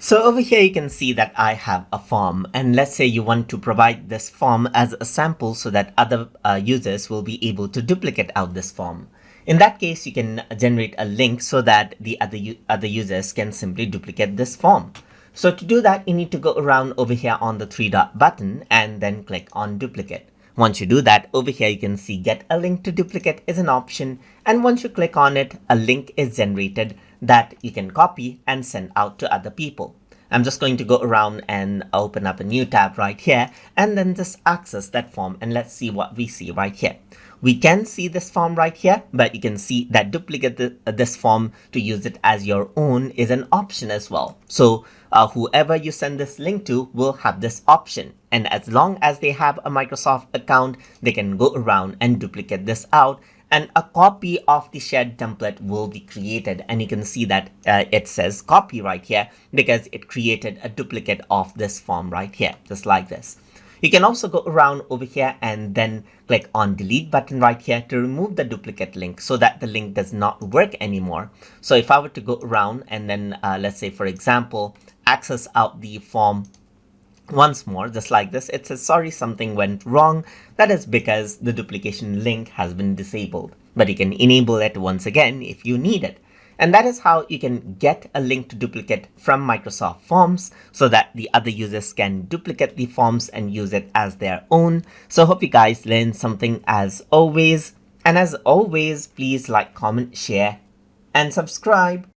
So over here you can see that I have a form, and let's say you want to provide this form as a sample so that other users will be able to duplicate out this form. In that case, you can generate a link so that the other users can simply duplicate this form. So to do that, you need to go around over here on the three dot button and then click on duplicate. Once you do that, over here you can see get a link to duplicate is an option, and once you click on it, a link is generated that you can copy and send out to other people. I'm just going to go around and open up a new tab right here and then just access that form, and let's see what we see right here. We can see this form right here, but you can see that duplicate this form to use it as your own is an option as well. So whoever you send this link to will have this option. And as long as they have a Microsoft account, they can go around and duplicate this out, and a copy of the shared template will be created. And you can see that it says copy right here because it created a duplicate of this form right here, just like this. You can also go around over here and then click on delete button right here to remove the duplicate link so that the link does not work anymore. So if I were to go around and then let's say, for example, access out the form once more, just like this, it says sorry, something went wrong. That is because the duplication link has been disabled, but you can enable it once again if you need it. And that is how you can get a link to duplicate from Microsoft Forms so that the other users can duplicate the forms and use it as their own. So hope you guys learned something as always. And as always, please like, comment, share, and subscribe.